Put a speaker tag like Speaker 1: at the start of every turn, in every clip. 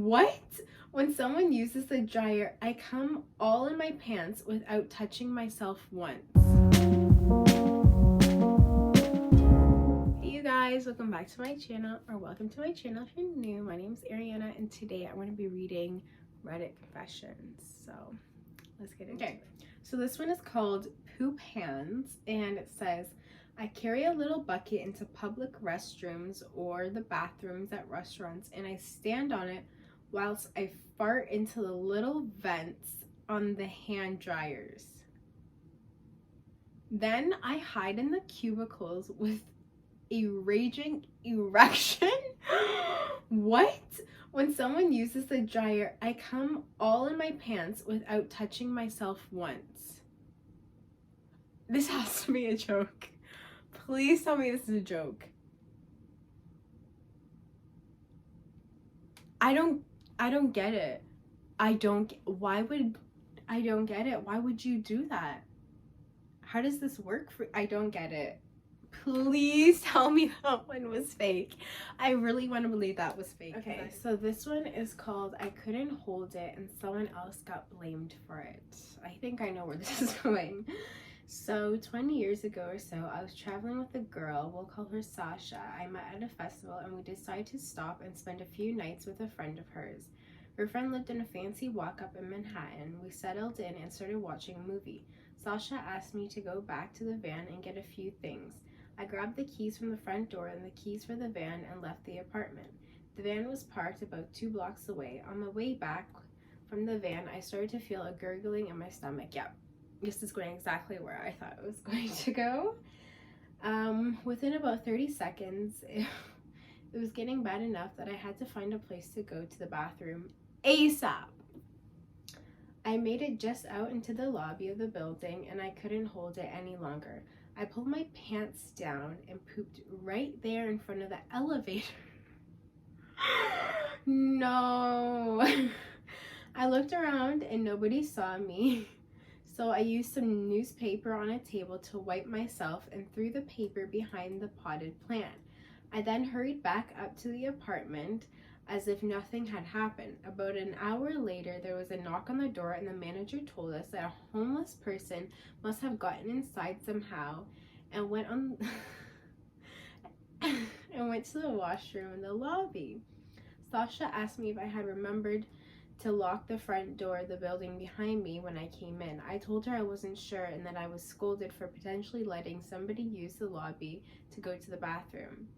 Speaker 1: What? When someone uses the dryer, I come all in my pants without touching myself once. Hey you guys, welcome back to my channel, or welcome to my channel if you're new. My name is Ariana, and today I'm going to be reading Reddit confessions. So let's get into it. So this one is called Poop Hands, and it says, I carry a little bucket into public restrooms or the bathrooms at restaurants, and I stand on it whilst I fart into the little vents on the hand dryers. Then I hide in the cubicles with a raging erection. What? When someone uses the dryer, I come all in my pants without touching myself once. This has to be a joke. Please tell me this is a joke. I don't get it. I don't get it. Why would you do that? How does this work for? I don't get it. Please tell me that one was fake. I really want to believe that was fake. Okay, so this one is called I Couldn't Hold It, and someone else got blamed for it. I think I know where this is going. So 20 years ago or so, I was traveling with a girl, we'll call her Sasha. I met at a festival and we decided to stop and spend a few nights with a friend of hers. Her friend lived in a fancy walk-up in Manhattan. We settled in and started watching a movie. Sasha asked me to go back to the van and get a few things. I grabbed the keys from the front door and the keys for the van and left the apartment. The van was parked about 2 blocks away. On the way back from the van, I started to feel a gurgling in my stomach. Yep. This is going exactly where I thought it was going to go. Within about 30 seconds, it was getting bad enough that I had to find a place to go to the bathroom ASAP. I made it just out into the lobby of the building and I couldn't hold it any longer. I pulled my pants down and pooped right there in front of the elevator. No. I looked around and nobody saw me. So I used some newspaper on a table to wipe myself and threw the paper behind the potted plant. I then hurried back up to the apartment as if nothing had happened. About an hour later, there was a knock on the door and the manager told us that a homeless person must have gotten inside somehow and went to the washroom in the lobby. Sasha asked me if I had remembered to lock the front door of the building behind me when I came in. I told her I wasn't sure and that I was scolded for potentially letting somebody use the lobby to go to the bathroom.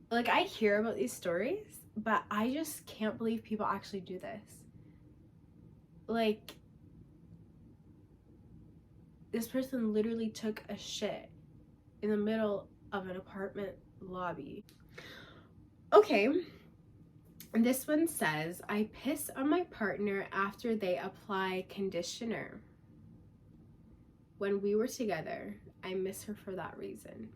Speaker 1: Like, I hear about these stories, but I just can't believe people actually do this. Like, this person literally took a shit in the middle of an apartment lobby. Okay, and this one says, I piss on my partner after they apply conditioner. When we were together, I miss her for that reason.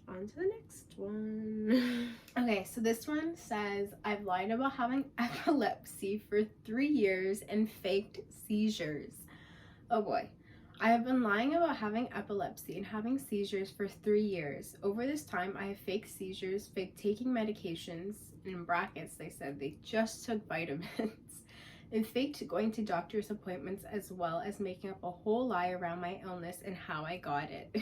Speaker 1: On to the next one. Okay, so this one says, I've lied about having epilepsy for 3 years and faked seizures. Oh boy. I have been lying about having epilepsy and having seizures for 3 years. Over this time, I have faked seizures, faked taking medications, and in brackets, they said they just took vitamins, and faked going to doctor's appointments, as well as making up a whole lie around my illness and how I got it.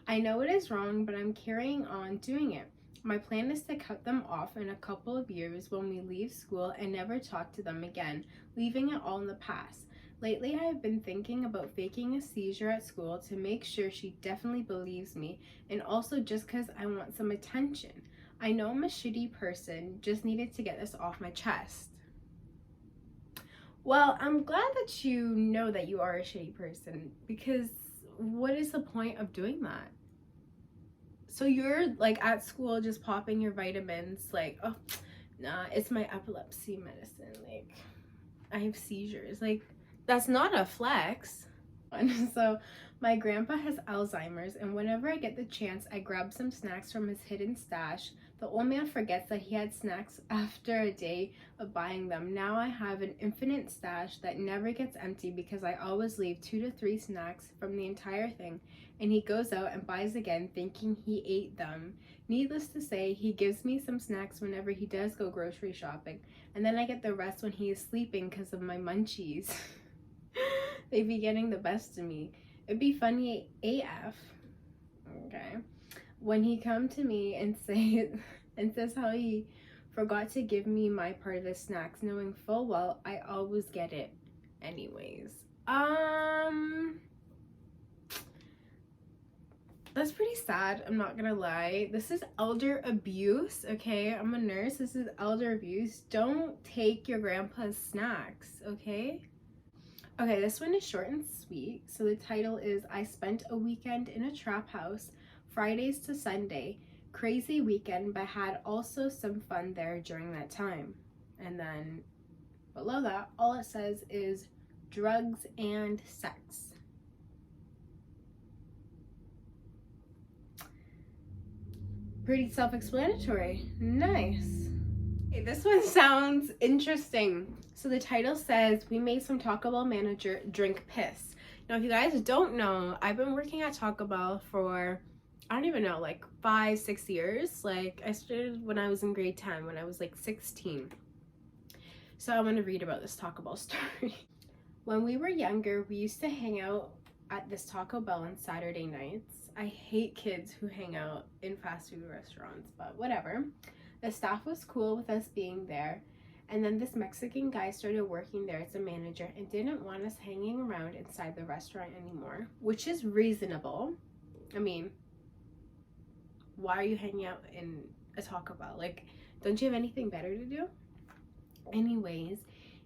Speaker 1: I know it is wrong, but I'm carrying on doing it. My plan is to cut them off in a couple of years when we leave school and never talk to them again, leaving it all in the past. Lately, I have been thinking about faking a seizure at school to make sure she definitely believes me, and also just because I want some attention. I know I'm a shitty person, just needed to get this off my chest. Well, I'm glad that you know that you are a shitty person, because what is the point of doing that? So you're like at school just popping your vitamins like, oh, nah, it's my epilepsy medicine. Like, I have seizures. Like, that's not a flex. one. So my grandpa has Alzheimer's, and whenever I get the chance, I grab some snacks from his hidden stash. The old man forgets that he had snacks after a day of buying them. Now I have an infinite stash that never gets empty because I always leave 2 to 3 snacks from the entire thing, and he goes out and buys again thinking he ate them. Needless to say, he gives me some snacks whenever he does go grocery shopping, and then I get the rest when he is sleeping because of my munchies. They be getting the best of me. It'd be funny AF, okay, when he come to me and says how he forgot to give me my part of the snacks, knowing full well I always get it anyways. That's pretty sad, I'm not gonna lie. This is elder abuse, okay? I'm a nurse. This is elder abuse. Don't take your grandpa's snacks, okay? Okay, this one is short and sweet. So the title is I Spent a Weekend in a Trap House, Fridays to Sunday. Crazy weekend, but had also some fun there during that time. And then below that, all it says is drugs and sex. Pretty self-explanatory. Nice. Okay, this one sounds interesting. So the title says, we made some Taco Bell manager drink piss. Now, if you guys don't know, I've been working at Taco Bell for, I don't even know, like 5-6 years. Like, I started when I was in grade 10, when I was like 16. So I want to read about this Taco Bell story. When we were younger, we used to hang out at this Taco Bell on Saturday nights. I hate kids who hang out in fast food restaurants, but whatever. The staff was cool with us being there, and then this Mexican guy started working there as a manager and didn't want us hanging around inside the restaurant anymore, which is reasonable. I mean, why are you hanging out in a Taco Bell? Like, don't you have anything better to do? Anyways,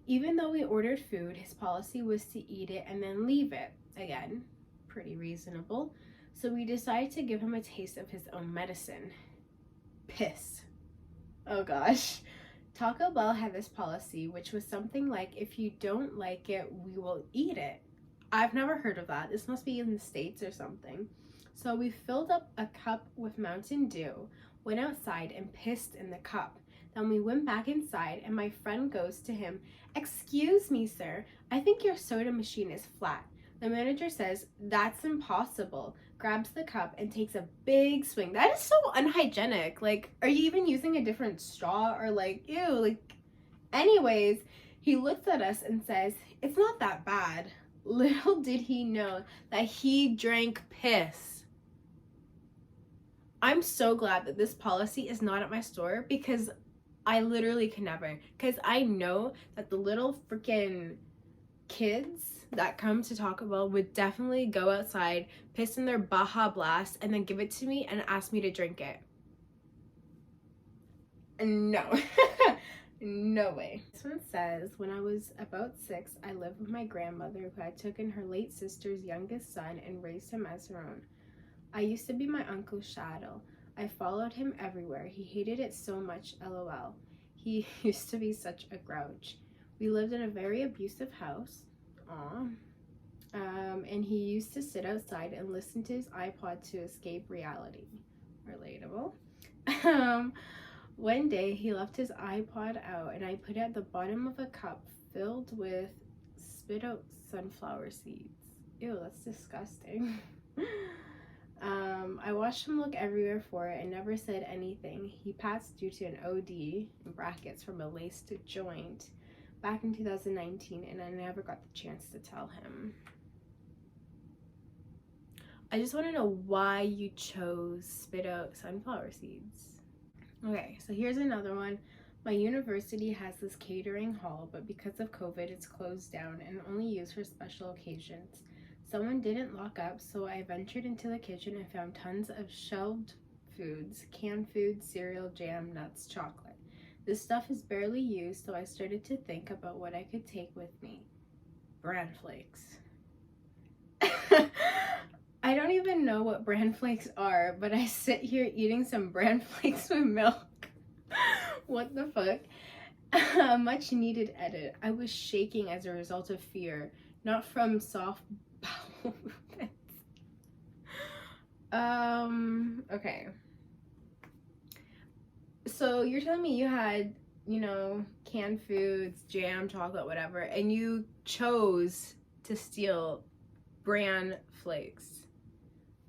Speaker 1: even though we ordered food, his policy was to eat it and then leave it. Again, pretty reasonable. So we decided to give him a taste of his own medicine. Piss. Oh gosh. Taco Bell had this policy, which was something like, if you don't like it, we will eat it. I've never heard of that. This must be in the States or something. So we filled up a cup with Mountain Dew, went outside and pissed in the cup. Then we went back inside and my friend goes to him, "Excuse me, sir, I think your soda machine is flat." The manager says, "That's impossible," grabs the cup and takes a big swing. That is so unhygienic. Like, are you even using a different straw or like, ew, like, anyways, he looks at us and says, "It's not that bad." Little did he know that he drank piss. I'm so glad that this policy is not at my store because I literally can never. Because I know that the little freaking kids that come to Taco Bell would definitely go outside, piss in their Baja Blast, and then give it to me and ask me to drink it. No. No way. This one says, when I was about 6, I lived with my grandmother who had taken her late sister's youngest son and raised him as her own. I used to be my uncle's shadow. I followed him everywhere. He hated it so much, LOL. He used to be such a grouch. We lived in a very abusive house. And he used to sit outside and listen to his iPod to escape reality. Relatable. One day he left his iPod out and I put it at the bottom of a cup filled with spit out sunflower seeds. Ew, that's disgusting. I watched him look everywhere for it and never said anything. He passed due to an OD, in brackets, from a laced joint, back in 2019, and I never got the chance to tell him. I just want to know why you chose spit out sunflower seeds. Okay, so here's another one. My university has this catering hall, but because of COVID, it's closed down and only used for special occasions. Someone didn't lock up, so I ventured into the kitchen and found tons of shelved foods, canned food, cereal, jam, nuts, chocolate. This stuff is barely used, so I started to think about what I could take with me. Bran flakes. I don't even know what bran flakes are, but I sit here eating some bran flakes with milk. What the fuck? A much needed edit. I was shaking as a result of fear, not from soft bowel Okay. So you're telling me you had, you know, canned foods, jam, chocolate, whatever, and you chose to steal bran flakes.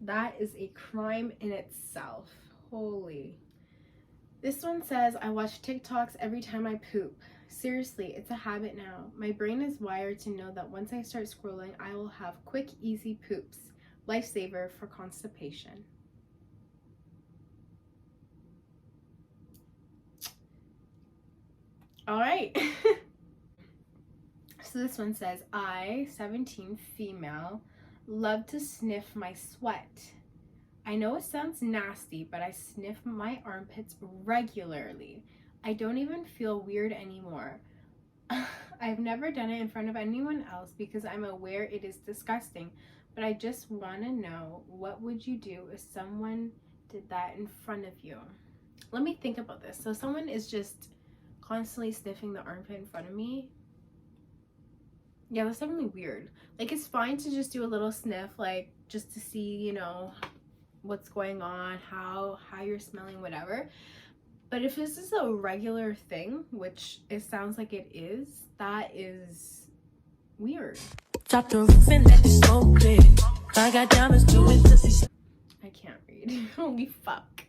Speaker 1: That is a crime in itself. Holy. This one says, I watch TikToks every time I poop. Seriously, it's a habit now. My brain is wired to know that once I start scrolling, I will have quick, easy poops. Lifesaver for constipation. All right. So this one says, I, 17, female, love to sniff my sweat. I know it sounds nasty, but I sniff my armpits regularly. I don't even feel weird anymore. I've never done it in front of anyone else because I'm aware it is disgusting, but I just want to know, what would you do if someone did that in front of you? Let me think about this. So someone is just constantly sniffing the armpit in front of me. Yeah, that's definitely weird. Like, it's fine to just do a little sniff, like, just to see, you know, what's going on, how you're smelling, whatever. But if this is a regular thing, which it sounds like it is, that is weird. Drop the roof and let the smoke clear. I got diamonds doing this. I can't read. Holy fuck.